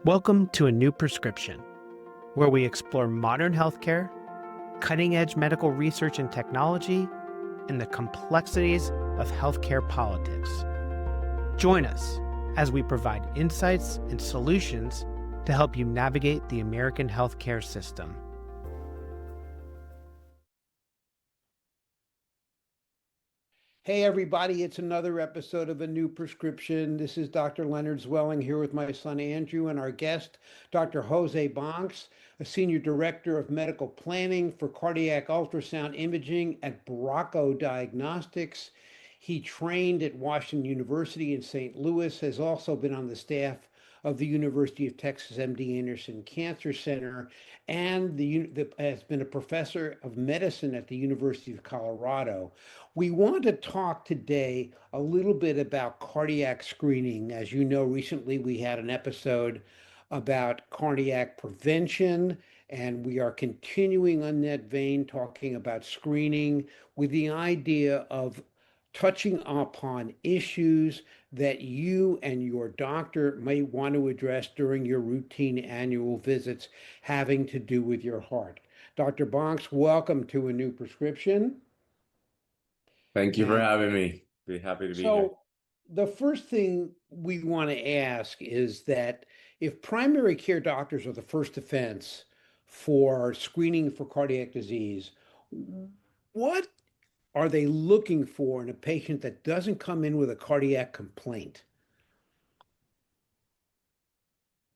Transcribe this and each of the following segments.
Welcome to A New Prescription, where we explore modern healthcare, cutting-edge medical research and technology, and the complexities of healthcare politics. Join us as we provide insights and solutions to help you navigate the American healthcare system. Hey everybody, it's another episode of A New Prescription. This is Dr. Leonard Zwelling here with my son Andrew and our guest, Dr. José Banchs, a Senior Director of Medical Planning for Cardiac Ultrasound Imaging at Bracco Diagnostics. He trained at Washington University in St. Louis, has also been on the staff of the University of Texas MD Anderson Cancer Center, and has been a professor of medicine at the University of Colorado. We want to talk today a little bit about cardiac screening. As you know, recently we had an episode about cardiac prevention, and we are continuing on that vein, talking about screening with the idea of touching upon issues that you and your doctor may want to address during your routine annual visits having to do with your heart. Dr. Banchs, welcome to A New Prescription. Thank you for And having me. Be happy to be here. so the first thing we want to ask is that if primary care doctors are the first offense for screening for cardiac disease, what are they looking for in a patient that doesn't come in with a cardiac complaint?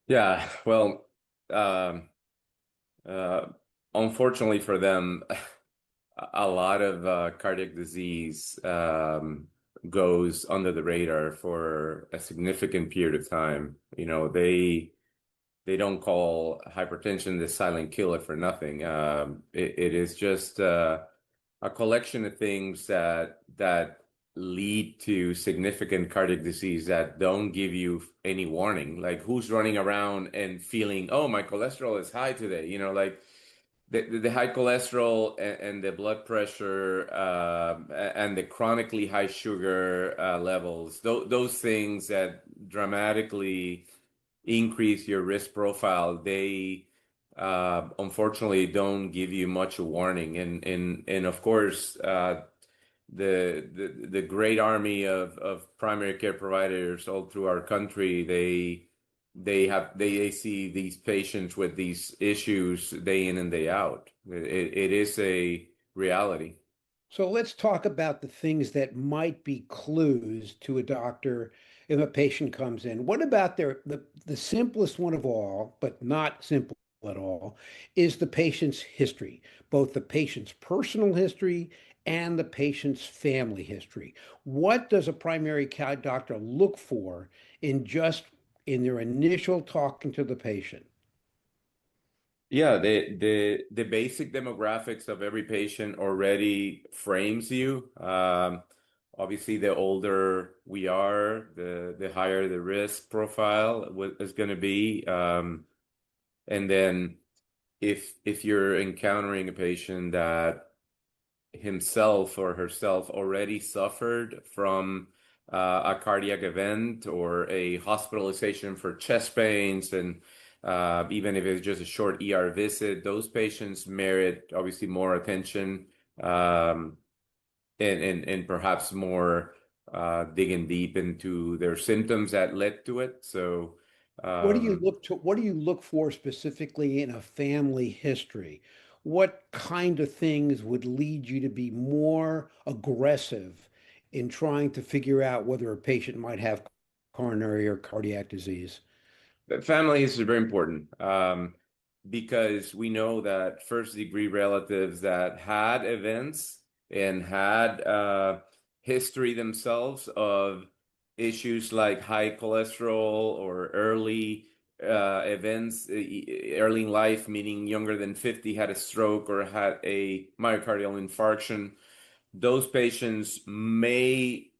Yeah, well, um, uh, unfortunately for them, a lot of cardiac disease goes under the radar for a significant period of time. You know, they don't call hypertension the silent killer for nothing. It is just a collection of things that lead to significant cardiac disease that don't give you any warning. Like who's running around and feeling, oh, my cholesterol is high today. You know, like the high cholesterol and the blood pressure and the chronically high sugar levels, those things that dramatically increase your risk profile, they unfortunately don't give you much warning. And of course, the great army of primary care providers all through our country, they see these patients with these issues day in and day out. It is a reality. So let's talk about the things that might be clues to a doctor if a patient comes in. What about the simplest one of all, but not simple at all, is the patient's history, both the patient's personal history and the patient's family history. What does a primary care doctor look for in their initial talking to the patient? Yeah, the basic demographics of every patient already frames you. Obviously, the older we are, the higher the risk profile is going to be. And then if you're encountering a patient that himself or herself already suffered from a cardiac event or a hospitalization for chest pains, and even if it's just a short ER visit, those patients merit obviously more attention, um, and perhaps more digging deep into their symptoms that led to it. So um, What do you look for specifically in a family history? What kind of things would lead you to be more aggressive in trying to figure out whether a patient might have coronary or cardiac disease? But family is very important, because we know that first degree relatives that had events and had history themselves of issues like high cholesterol or early events, early in life, meaning younger than 50, had a stroke or had a myocardial infarction, those patients may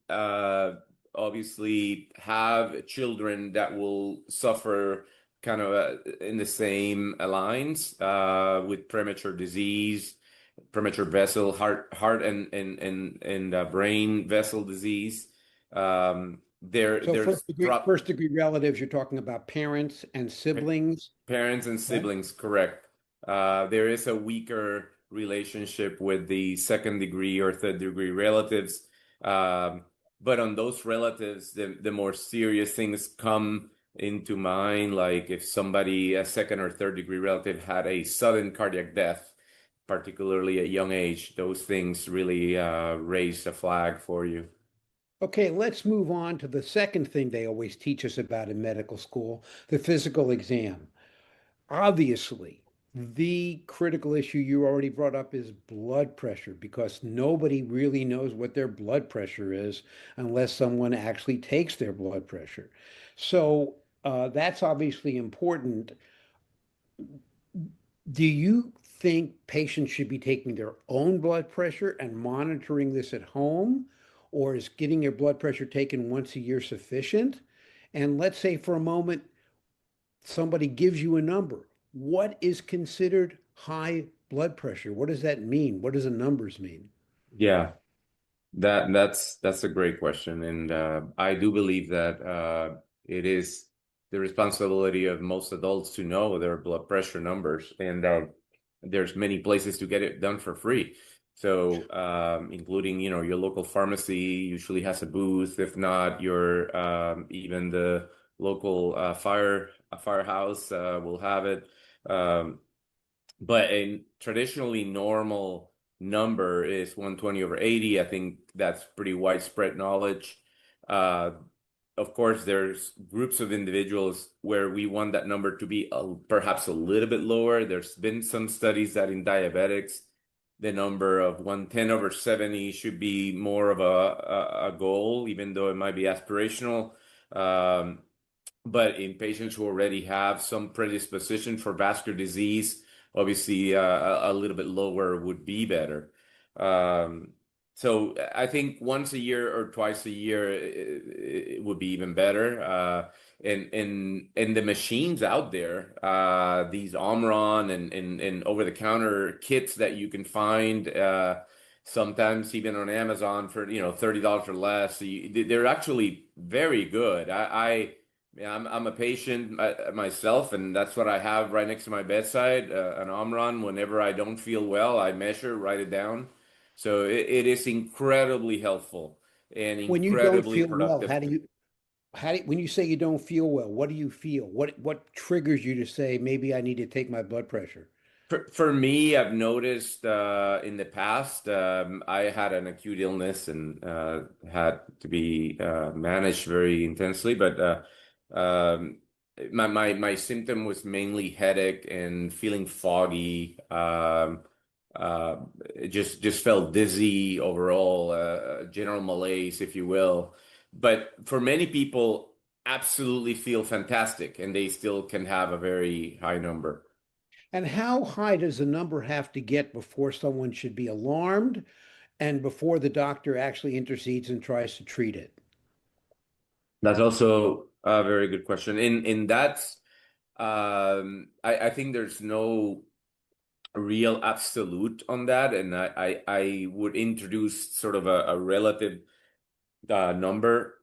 obviously have children that will suffer kind of in the same lines with premature disease, premature heart and brain vessel disease. So there's first degree relatives, you're talking about parents and siblings. parents and Yeah. siblings, correct. There is a weaker relationship with the second degree or third degree relatives. Um, but on those relatives, the more serious things come into mind, like if somebody, a second or third degree relative, had a sudden cardiac death, particularly at young age, those things really raise a flag for you. Okay, let's move on to the second thing they always teach us about in medical school, the physical exam. Obviously, the critical issue you already brought up is blood pressure because nobody really knows what their blood pressure is unless someone actually takes their blood pressure. So that's obviously important. Do you think patients should be taking their own blood pressure and monitoring this at home, or is getting your blood pressure taken once a year sufficient? And let's say for a moment, somebody gives you a number. What is considered high blood pressure? What does that mean? What does the numbers mean? Yeah. That's a great question, and I do believe that it is the responsibility of most adults to know their blood pressure numbers, and there's many places to get it done for free. So, including your local pharmacy usually has a booth. If not, your even the local firehouse will have it. Um, but a traditionally normal number is 120/80. I think that's pretty widespread knowledge. Uh, of course, there's groups of individuals where we want that number to be perhaps a little bit lower. There's been some studies that in diabetics, the number of 110/70 should be more of a goal, even though it might be aspirational. Um, but in patients who already have some predisposition for vascular disease, obviously a little bit lower would be better. Um, so I think once a year or twice a year it would be even better. And the machines out there, these Omron and over-the-counter kits that you can find, sometimes even on Amazon for $30 or less, they're actually very good. Yeah, I'm a patient myself, and that's what I have right next to my bedside, an Omron. Whenever I don't feel well, I measure, write it down. So it is incredibly helpful and When you don't incredibly feel well, productive. when you say you don't feel well, what do you feel? What triggers you to say maybe I need to take my blood pressure? For me, I've noticed in the past, I had an acute illness and had to be managed very intensely. But um, my symptom was mainly headache and feeling foggy. Uh, just felt dizzy overall, general malaise, if you will. But for many people, absolutely feel fantastic, and they still can have a very high number. And how high does the number have to get before someone should be alarmed and before the doctor actually intercedes and tries to treat it? That's also a very good question. In that, I think there's no real absolute on that, and I would introduce sort of a relative number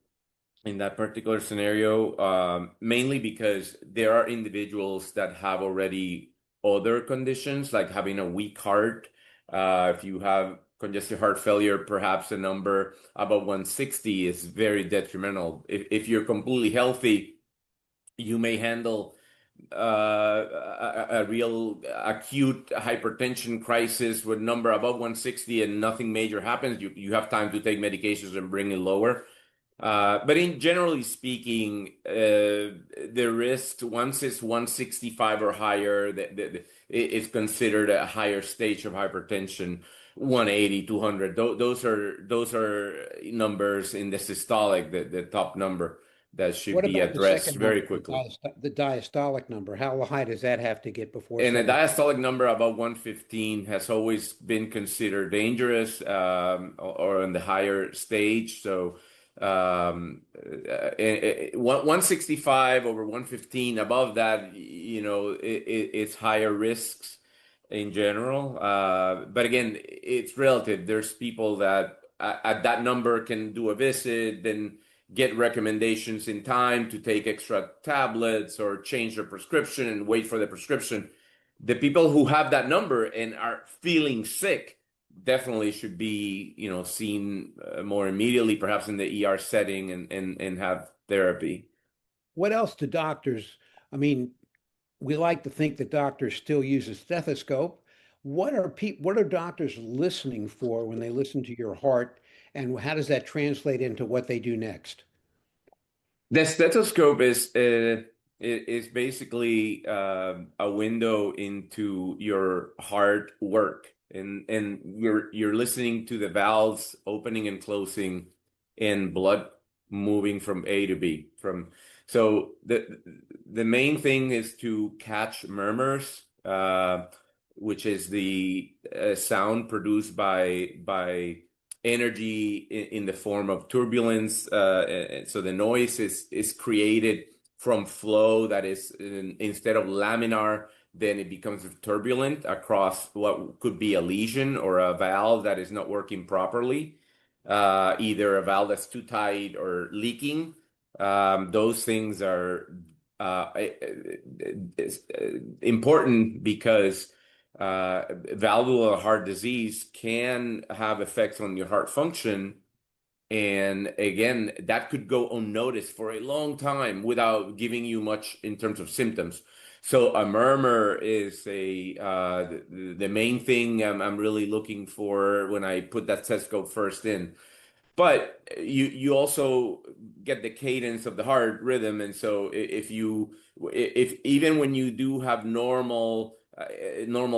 in that particular scenario, mainly because there are individuals that have already other conditions, like having a weak heart. If you have congestive heart failure, perhaps a number above 160 is very detrimental. If you're completely healthy, you may handle a real acute hypertension crisis with number above 160 and nothing major happens. You have time to take medications and bring it lower. But in generally speaking, the risk once it's 165 or higher, it's considered a higher stage of hypertension. 180, 200. Those are numbers in the systolic, the top number that should What be about the addressed second very number, quickly. the diastolic number? How high does that have to get before And a someone? diastolic number above 115 has always been considered dangerous, or in the higher stage. So 165 over 115, above that, it's higher risks in general. But again, it's relative. There's people that at that number can do a visit, then get recommendations in time to take extra tablets or change their prescription and wait for the prescription. The people who have that number and are feeling sick definitely should be, seen more immediately, perhaps in the ER setting, and have therapy. What else do doctors, I mean, we like to think that doctors still use a stethoscope. What are doctors listening for when they listen to your heart, and how does that translate into what they do next? The stethoscope is basically a window into your heart work, and you're listening to the valves opening and closing, and blood moving from A to B. So the main thing is to catch murmurs, which is the sound produced by energy in the form of turbulence. So the noise is created from flow that is, instead of laminar, then it becomes turbulent across what could be a lesion or a valve that is not working properly, either a valve that's too tight or leaking. Those things are important because valvular heart disease can have effects on your heart function. And again, that could go unnoticed for a long time without giving you much in terms of symptoms. So a murmur is the main thing I'm really looking for when I put that stethoscope first in. But you also get the cadence of the heart rhythm, and so if even when you do have normal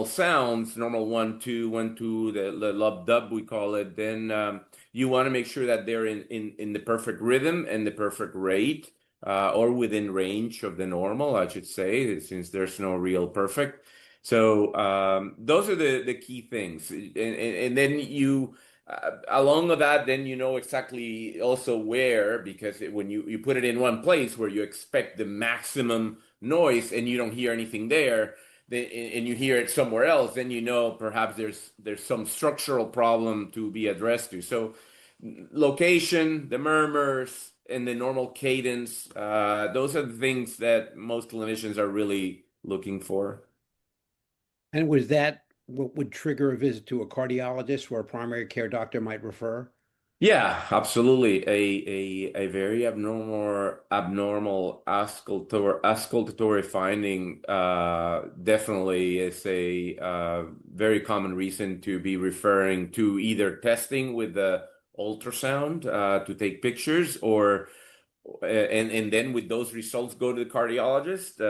sounds, normal 1 2 1 2, the lub dub we call it, then you want to make sure that they're in the perfect rhythm and the perfect rate, or within range of the normal, I should say, since there's no real perfect. So those are the key things, and then along with that, then you know exactly also where, because when you put it in one place where you expect the maximum noise and you don't hear anything there, and you hear it somewhere else, then you know perhaps there's some structural problem to be addressed to. So location, the murmurs, and the normal cadence, those are the things that most clinicians are really looking for. And was that what would trigger a visit to a cardiologist where a primary care doctor might refer? Yeah, absolutely. A very abnormal auscultatory finding definitely is a very common reason to be referring to either testing with the ultrasound to take pictures, or and then with those results go to the cardiologist,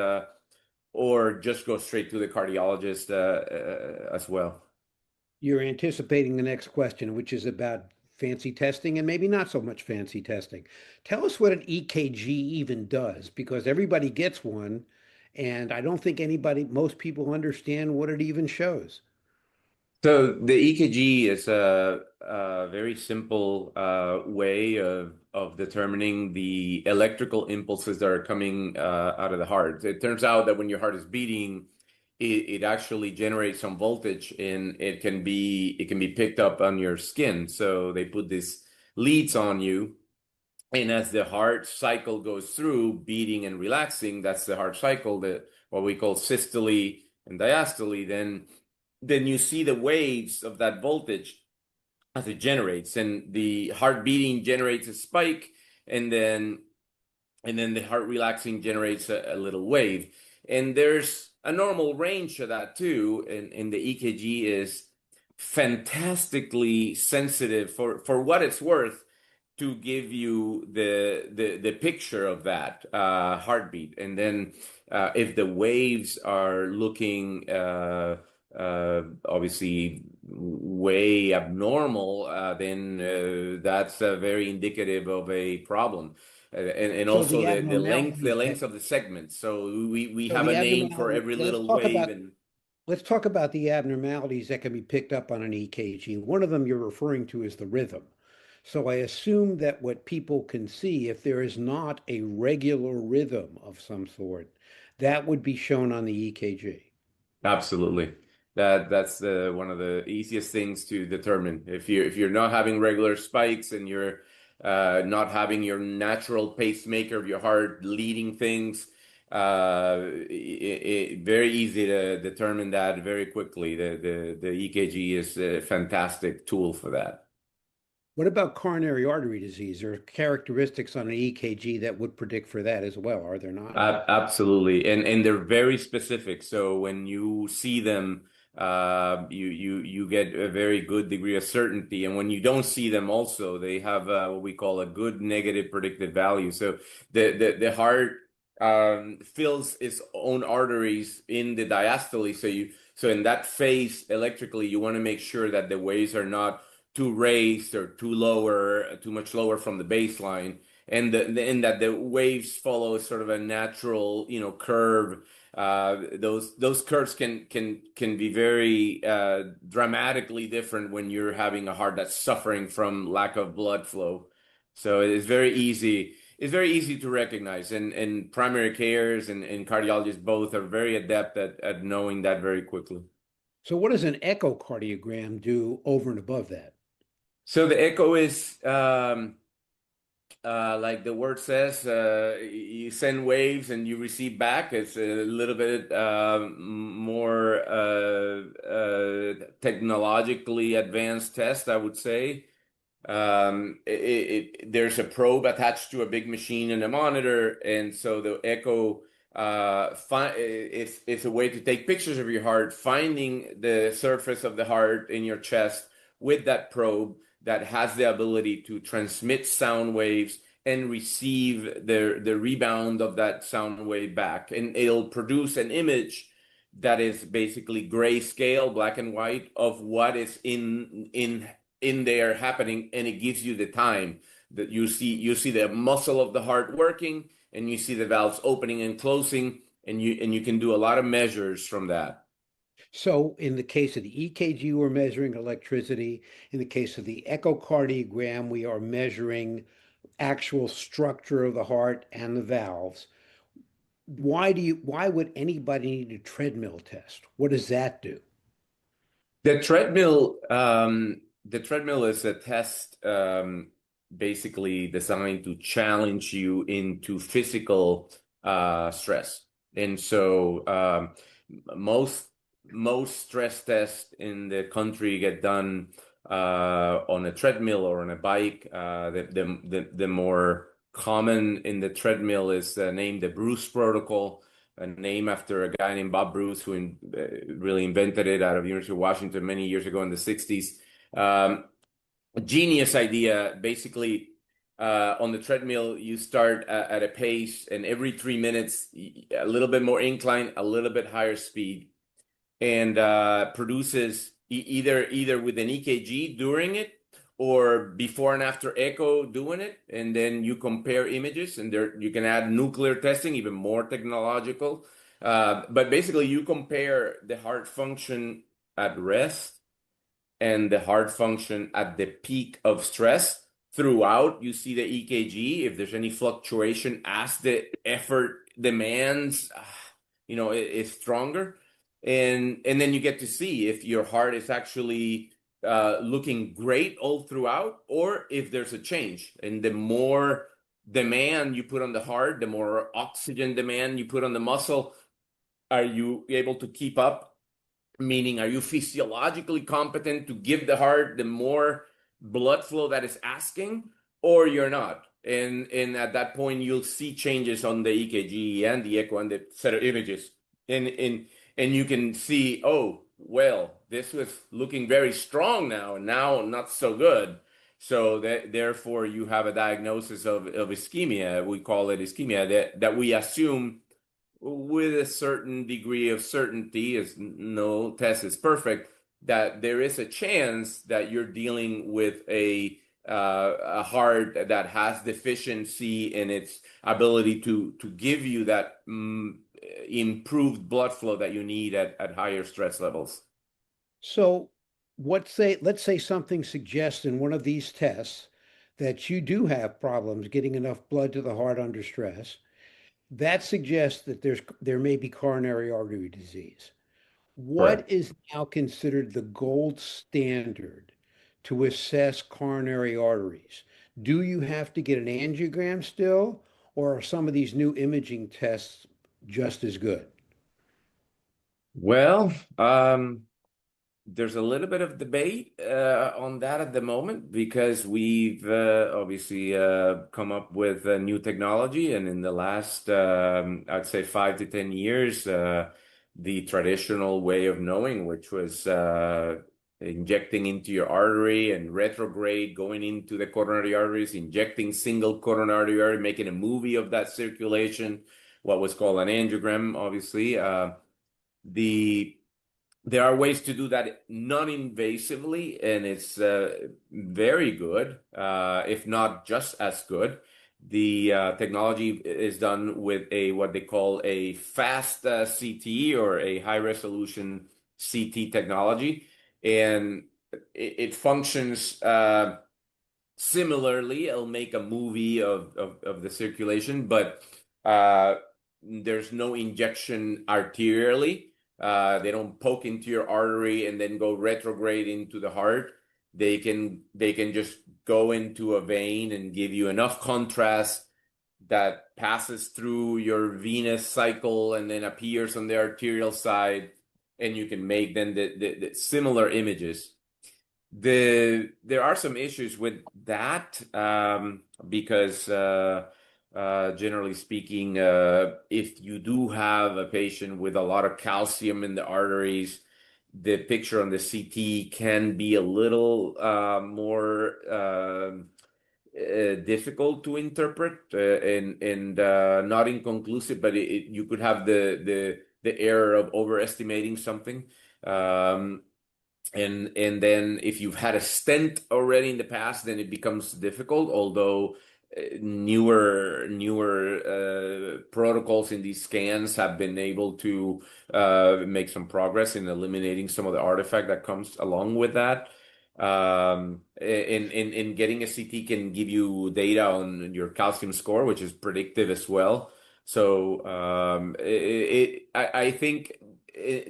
or just go straight to the cardiologist as well. You're anticipating the next question, which is about fancy testing and maybe not so much fancy testing. Tell us what an EKG even does, because everybody gets one, and I don't think most people understand what it even shows. So the EKG is a very simple way of determining the electrical impulses that are coming out of the heart. It turns out that when your heart is beating, it actually generates some voltage, and it can be picked up on your skin. So they put these leads on you, and as the heart cycle goes through, beating and relaxing, that's the heart cycle, that what we call systole and diastole, then you see the waves of that voltage as it generates, and the heart beating generates a spike, and then the heart relaxing generates a little wave. And there's a normal range of that too, and the EKG is fantastically sensitive for what it's worth to give you the picture of that heartbeat. And then if the waves are looking obviously way abnormal, then that's very indicative of a problem. And So also the the length abnormalities of the segments. So we so have the a name for abnormality, every little wave. And let's talk about the abnormalities that can be picked up on an EKG. One of them you're referring to is the rhythm. So I assume that what people can see, if there is not a regular rhythm of some sort, that would be shown on the EKG. absolutely. That's one of the easiest things to determine. If you're not having regular spikes, and not having your natural pacemaker of your heart leading things. Very easy to determine that very quickly. The EKG is a fantastic tool for that. What about coronary artery disease? There are characteristics on an EKG that would predict for that as well, are there not? Absolutely, and they're very specific. So when you see them, you get a very good degree of certainty. And when you don't see them, also they have what we call a good negative predictive value. So the heart fills its own arteries in the diastole. So in that phase electrically, you want to make sure that the waves are not too raised or too much lower from the baseline, and that the waves follow sort of a natural, curve. Those curves can be very dramatically different when you're having a heart that's suffering from lack of blood flow. So it's very easy. It's very easy to recognize, and primary cares and cardiologists both are very adept at knowing that very quickly. So what does an echocardiogram do over and above that? So the echo is like the word says, you send waves and you receive back. It's a little bit more technologically advanced test, I would say. There's a probe attached to a big machine and a monitor, and so the echo it's a way to take pictures of your heart, finding the surface of the heart in your chest with that probe that has the ability to transmit sound waves and receive the rebound of that sound wave back, and it'll produce an image that is basically grayscale, black and white, of what is in there happening, and it gives you the time that you see the muscle of the heart working, and you see the valves opening and closing, and you can do a lot of measures from that. So in the case of the EKG, we're measuring electricity. In the case of the echocardiogram, we are measuring actual structure of the heart and the valves. Why would anybody need a treadmill test? What does that do? The treadmill is a test basically designed to challenge you into physical stress. And so most stress tests in the country get done on a treadmill or on a bike. The more common in the treadmill is named the Bruce protocol, a name after a guy named Bob Bruce, who really invented it out of University of Washington many years ago in the 60s. A genius idea. Basically, on the treadmill, you start at a pace, and every 3 minutes, a little bit more incline, a little bit higher speed, and produces either with an EKG during it or before and after echo doing it, and then you compare images, and there you can add nuclear testing, even more technological. But basically, you compare the heart function at rest and the heart function at the peak of stress. Throughout, you see the EKG. If there's any fluctuation as the effort demands, is stronger. And then you get to see if your heart is actually looking great all throughout, or if there's a change. And the more demand you put on the heart, the more oxygen demand you put on the muscle, are you able to keep up? Meaning, are you physiologically competent to give the heart the more blood flow that is asking, or you're not? And at that point, you'll see changes on the EKG and the echo and the set of images. And you can see, oh, well, this was looking very strong now, and now not so good. So therefore, you have a diagnosis of ischemia. We call it ischemia, that we assume with a certain degree of certainty, as no test is perfect, that there is a chance that you're dealing with a heart that has deficiency in its ability to give you that improved blood flow that you need at higher stress levels. So let's say something suggests in one of these tests that you do have problems getting enough blood to the heart under stress. That suggests that there may be coronary artery disease. What Correct. is now considered the gold standard to assess coronary arteries? Do you have to get an angiogram still, or are some of these new imaging tests just as good? Well, there's a little bit of debate on that at the moment because we've obviously come up with new technology, and in the last, I'd say 5 to 10 years, the traditional way of knowing, which was injecting into your artery and retrograde, going into the coronary arteries, injecting single coronary artery, making a movie of that circulation, what was called an angiogram, obviously. The There are ways to do that non-invasively, and it's very good, if not just as good. The technology is done with a what they call a fast CT, or a high resolution CT technology, and it functions similarly. It'll make a movie of the circulation, but uh, there's no injection arterially. They don't poke into your artery and then go retrograde into the heart. They can just go into a vein and give you enough contrast that passes through your venous cycle and then appears on the arterial side, and you can make then the similar images. There are some issues with that, because generally speaking, if you do have a patient with a lot of calcium in the arteries, the picture on the CT can be a little more difficult to interpret, and not inconclusive, but you could have the error of overestimating something. And then if you've had a stent already in the past, then it becomes difficult. Although newer protocols in these scans have been able to make some progress in eliminating some of the artifact that comes along with that. In getting a CT can give you data on your calcium score, which is predictive as well. So I think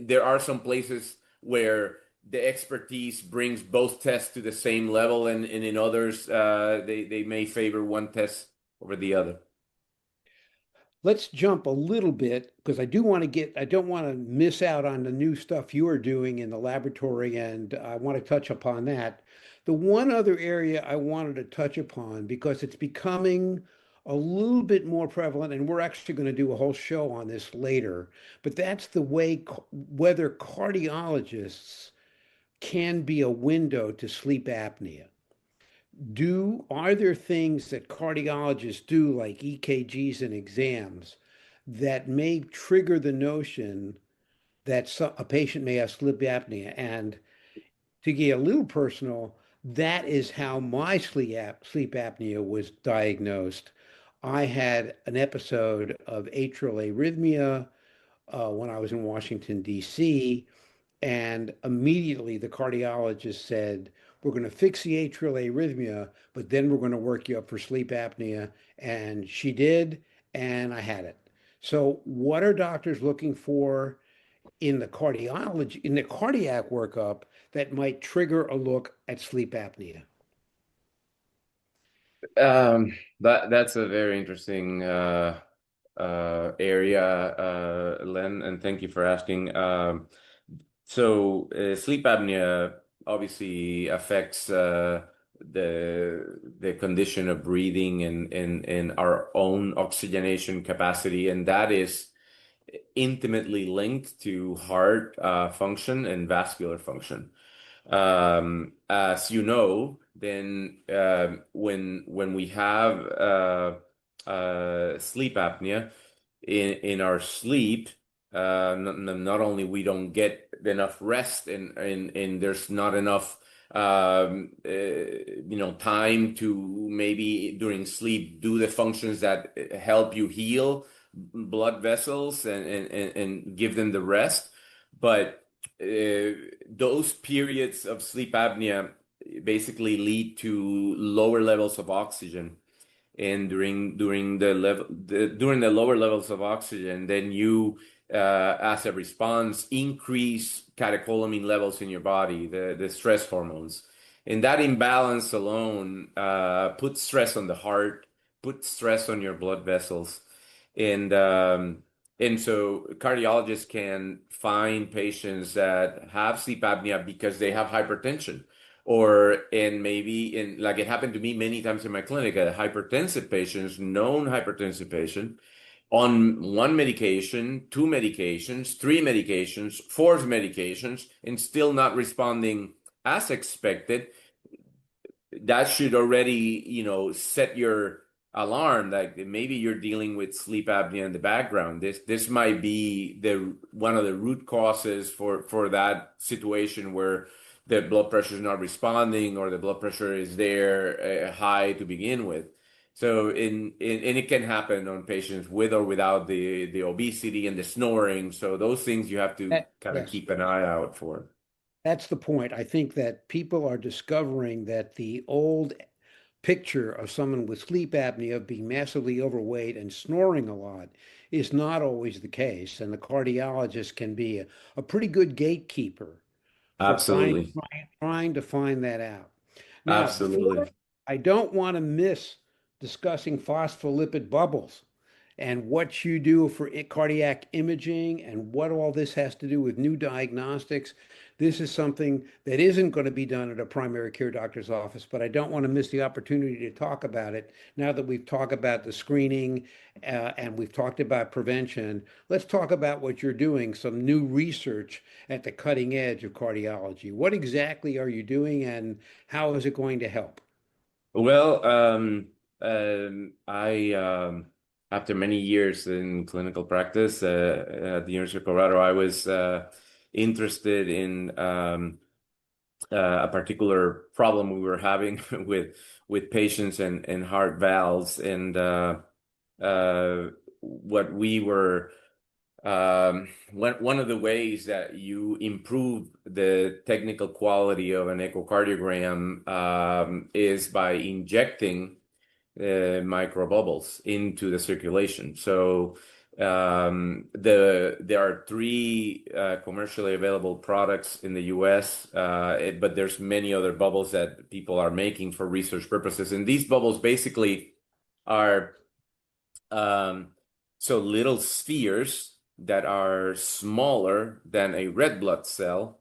there are some places where the expertise brings both tests to the same level, and in others, they may favor one test over the other. Let's jump a little bit because I don't want to miss out on the new stuff you are doing in the laboratory, and I want to touch upon that. The one other area I wanted to touch upon, because it's becoming a little bit more prevalent, and we're actually going to do a whole show on this later, but that's the way whether cardiologists can be a window to sleep apnea. Are there things that cardiologists do, like EKGs and exams, that may trigger the notion that a patient may have sleep apnea? And to get a little personal, that is how my sleep apnea was diagnosed. I had an episode of atrial arrhythmia when I was in Washington, D.C., and immediately the cardiologist said, we're going to fix the atrial arrhythmia, but then we're going to work you up for sleep apnea. And she did, and I had it. So what are doctors looking for in the cardiac workup that might trigger a look at sleep apnea? That's a very interesting area, Len, and thank you for asking. So sleep apnea obviously affects the condition of breathing and our own oxygenation capacity, and that is intimately linked to heart function and vascular function. As you know, then when we have sleep apnea in our sleep, not only we don't get enough rest, and there's not enough time to maybe during sleep do the functions that help you heal blood vessels and give them the rest. But those periods of sleep apnea basically lead to lower levels of oxygen, and during the lower levels of oxygen, then you as a response increase catecholamine levels in your body, the stress hormones, And that imbalance alone puts stress on the heart, puts stress on your blood vessels. And so cardiologists can find patients that have sleep apnea because they have hypertension, and maybe like it happened to me many times in my clinic, a hypertensive patient, known hypertensive patient, on one medication, two medications, three medications, four medications, and still not responding as expected. That should already, set your alarm, like maybe you're dealing with sleep apnea in the background. This might be one of the root causes for that situation where the blood pressure is not responding, or the blood pressure is there high to begin with. So and it can happen on patients with or without the obesity and the snoring. So those things you have to kind of Yes. keep an eye out for. That's the point. I think that people are discovering that the old picture of someone with sleep apnea being massively overweight and snoring a lot is not always the case. And the cardiologist can be a pretty good gatekeeper for Absolutely. trying to find that out. Now, Absolutely. I don't want to miss discussing phospholipid bubbles and what you do for cardiac imaging and what all this has to do with new diagnostics. This is something that isn't going to be done at a primary care doctor's office, but I don't want to miss the opportunity to talk about it now that we've talked about the screening and we've talked about prevention. Let's talk about what you're doing, some new research at the cutting edge of cardiology. What exactly are you doing and how is it going to help? Well, I after many years in clinical practice at the University of Colorado, I was interested in a particular problem we were having with patients and heart valves, and what we were one of the ways that you improve the technical quality of an echocardiogram is by injecting microbubbles into the circulation. So there are three commercially available products in the US, but there's many other bubbles that people are making for research purposes. And these bubbles basically are so little spheres that are smaller than a red blood cell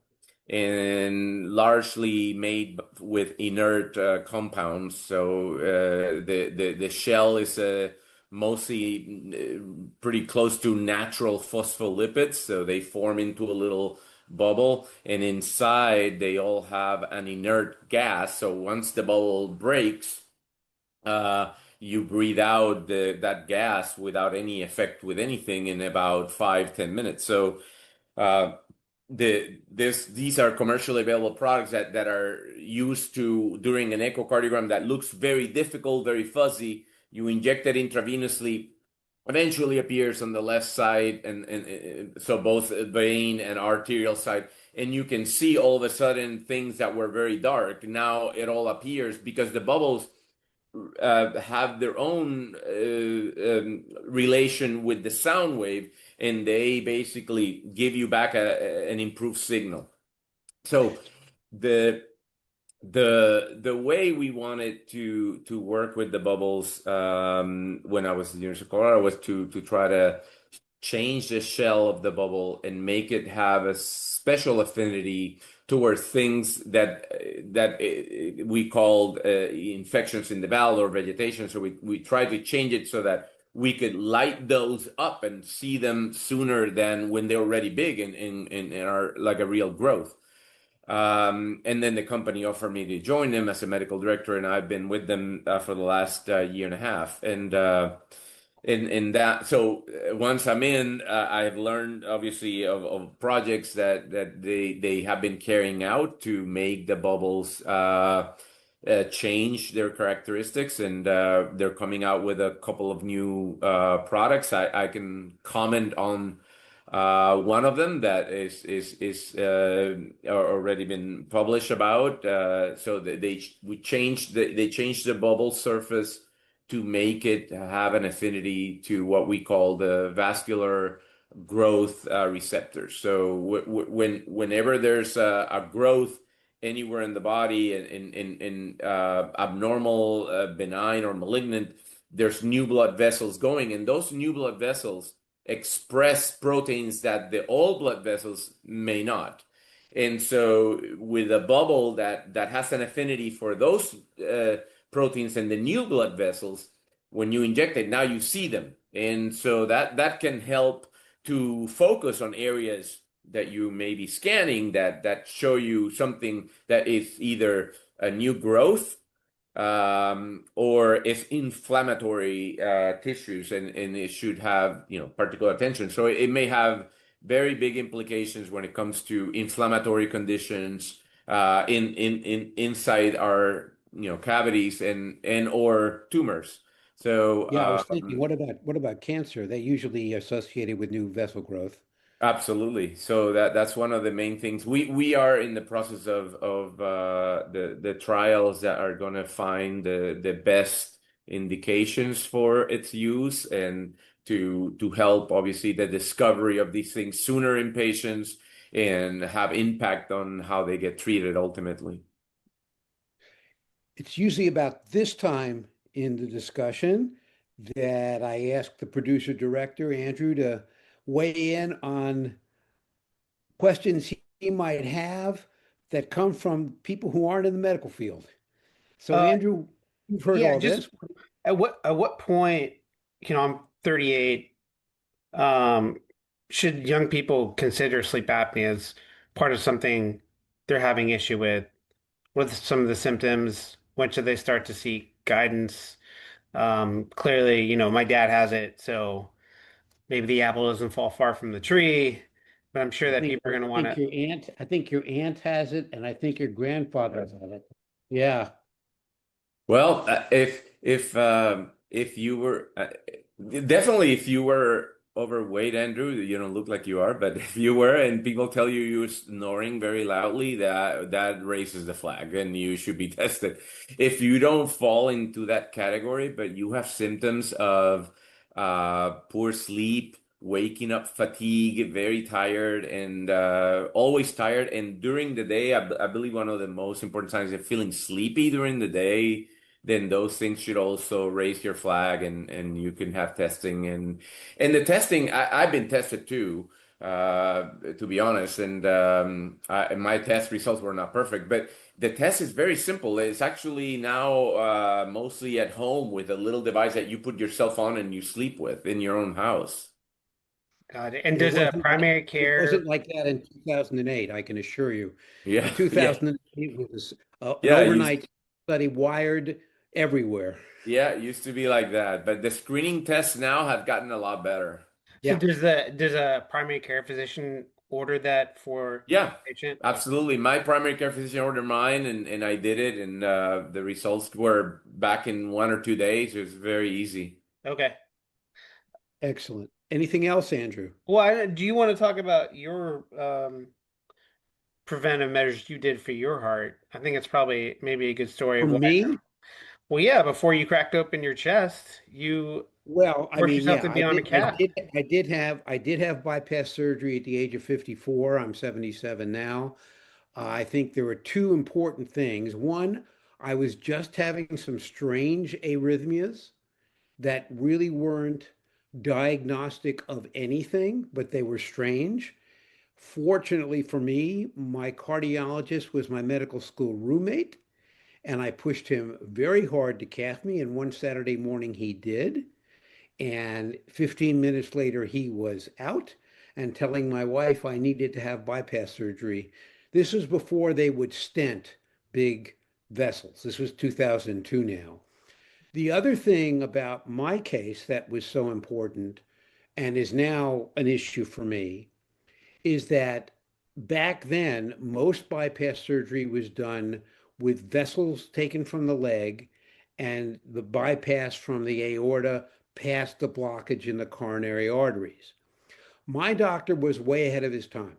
and largely made with inert compounds. So the shell is mostly pretty close to natural phospholipids, so they form into a little bubble, and inside they all have an inert gas. So once the bubble breaks, you breathe out that gas without any effect with anything in about 5-10 minutes. So these are commercially available products that are used to during an echocardiogram that looks very difficult, very fuzzy. You inject it intravenously, eventually appears on the left side, and so both vein and arterial side, and you can see all of a sudden things that were very dark. Now it all appears because the bubbles have their own relation with the sound wave, and they basically give you back an improved signal. So the way we wanted to work with the bubbles when I was at the University of Colorado was to try to change the shell of the bubble and make it have a special affinity towards things that we called infections in the valve or vegetation. So we tried to change it so that we could light those up and see them sooner than when they're already big and are like a real growth. And then the company offered me to join them as a medical director, and I've been with them for the last year and a half. And so once I'm in, I've learned obviously of projects that they have been carrying out to make the bubbles change their characteristics, and they're coming out with a couple of new products. I can comment on one of them that is already been published about. So they changed the bubble surface to make it have an affinity to what we call the vascular growth receptors. So whenever there's a growth anywhere in the body, in abnormal, benign, or malignant, there's new blood vessels going, and those new blood vessels express proteins that the old blood vessels may not. And so, with a bubble that has an affinity for those proteins and the new blood vessels, when you inject it, now you see them, and so that can help to focus on areas that you may be scanning that show you something that is either a new growth, or it's inflammatory tissues, and it should have, particular attention. So it may have very big implications when it comes to inflammatory conditions inside our cavities and or tumors. So Yeah, I was thinking, what about cancer? They usually associated with new vessel growth. absolutely. So that's one of the main things. We are in the process of the trials that are going to find the best indications for its use, and to help obviously the discovery of these things sooner in patients and have impact on how they get treated ultimately. It's usually about this time in the discussion that I ask the producer director, Andrew, to weigh in on questions he might have that come from people who aren't in the medical field. So, Uh, Andrew, you've heard yeah, all just this. at what point, I'm 38, um, should young people consider sleep apnea as part of something they're having issue with? What are some of the symptoms? When should they start to seek guidance? Clearly, my dad has it, so maybe the apple doesn't fall far from the tree, but I'm sure I that think people are going to I want think to. your aunt has it, and I think your grandfather has it. Yeah. Well, if you were definitely, if you were overweight, Andrew, you don't look like you are, but if you were and people tell you you're snoring very loudly, that raises the flag and you should be tested. If you don't fall into that category, but you have symptoms of poor sleep, waking up fatigue, very tired, and always tired, and during the day, I believe one of the most important signs is feeling sleepy during the day, then those things should also raise your flag, and you can have testing. And the testing, I've been tested too, to be honest, and my test results were not perfect, but the test is very simple. It's actually now mostly at home with a little device that you put yourself on and you sleep with in your own house. God, and It does a wasn't like primary it wasn't care? like that in 2008, I can assure you. In Yeah, yeah, 2008 was an yeah. It used overnight study wired everywhere. Yeah, it used to be like that, but the screening tests now have gotten a lot better. So Yeah, does a primary care physician order that for Yeah, patient? absolutely. My primary care physician ordered mine, and I did it, and the results were back in 1 or 2 days. It was very easy. Okay. excellent. Anything else, Andrew? Well, do you want to talk about your preventive measures you did for your heart? I think it's probably maybe a good story For of why. me, Well, yeah, before you cracked open your chest, you well, I forced mean, yourself yeah, to be on a cath. I did have bypass surgery at the age of 54. I'm 77 now. I think there were two important things. One, I was just having some strange arrhythmias that really weren't diagnostic of anything, but they were strange. Fortunately for me, my cardiologist was my medical school roommate, and I pushed him very hard to cath me. And one Saturday morning, he did. And 15 minutes later, he was out and telling my wife I needed to have bypass surgery. This was before they would stent big vessels. This was 2002 now. The other thing about my case that was so important and is now an issue for me is that back then, most bypass surgery was done with vessels taken from the leg and the bypass from the aorta past the blockage in the coronary arteries. My doctor was way ahead of his time.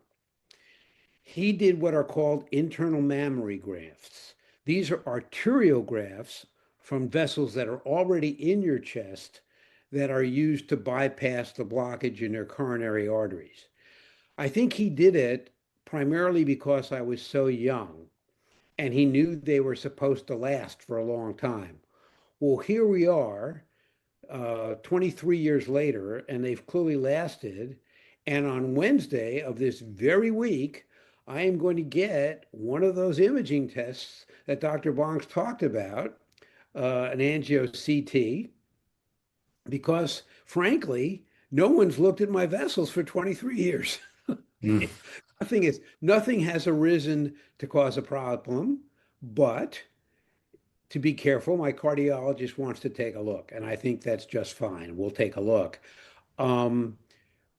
He did what are called internal mammary grafts. These are arterial grafts from vessels that are already in your chest that are used to bypass the blockage in your coronary arteries. I think he did it primarily because I was so young. and he knew they were supposed to last for a long time. Well, here we are, 23 years later, and they've clearly lasted. And on Wednesday of this very week, I am going to get one of those imaging tests that Dr. Banchs talked about, an angio CT, because frankly, no one's looked at my vessels for 23 years. Mm. Nothing has arisen to cause a problem, but to be careful, my cardiologist wants to take a look, and I think that's just fine. We'll take a look. Um,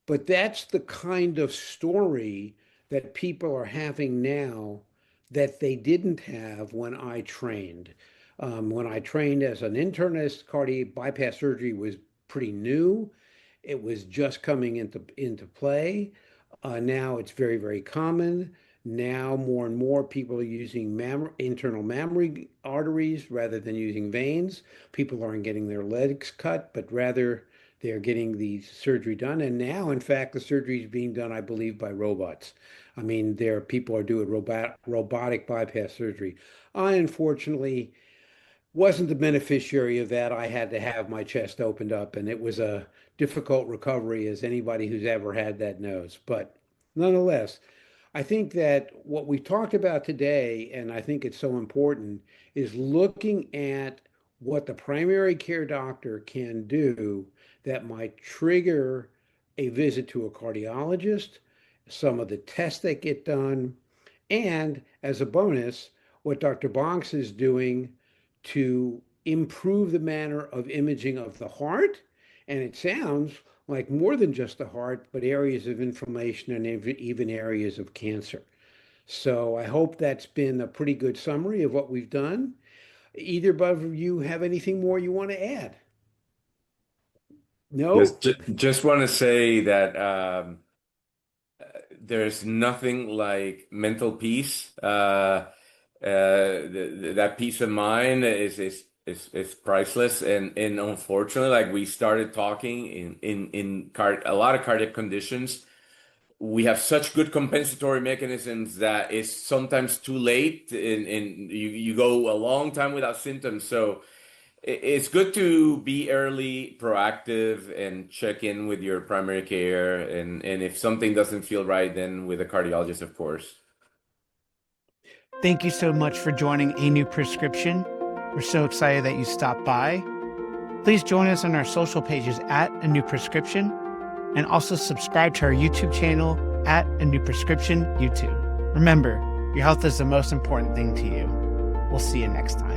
but that's the kind of story that people are having now that they didn't have when I trained. When I trained as an internist, cardiac bypass surgery was pretty new. It was just coming into play. Now it's very, very common. Now more and more people are using internal mammary arteries rather than using veins. People aren't getting their legs cut, but rather they're getting the surgery done. And now, in fact, the surgery is being done, I believe, by robots. I mean, people are doing robotic bypass surgery. I unfortunately wasn't the beneficiary of that. I had to have my chest opened up, and it was a difficult recovery, as anybody who's ever had that knows. But nonetheless, I think that what we talked about today, and I think it's so important, is looking at what the primary care doctor can do that might trigger a visit to a cardiologist, some of the tests that get done, and as a bonus, what Dr. Banchs is doing to improve the manner of imaging of the heart. And it sounds like more than just the heart, but areas of inflammation and even areas of cancer. So I hope that's been a pretty good summary of what we've done. Either of you have anything more you want to add? No? Just want to say that there's nothing like mental peace. That peace of mind is priceless, and unfortunately, like we started talking in a lot of cardiac conditions, we have such good compensatory mechanisms that it's sometimes too late, and you go a long time without symptoms. So it's good to be early, proactive, and check in with your primary care, and if something doesn't feel right, then with a cardiologist, of course. Thank you so much for joining A New Prescription. We're so excited that you stopped by. Please join us on our social pages at A New Prescription, and also subscribe to our YouTube channel at A New Prescription YouTube. Remember, your health is the most important thing to you. We'll see you next time.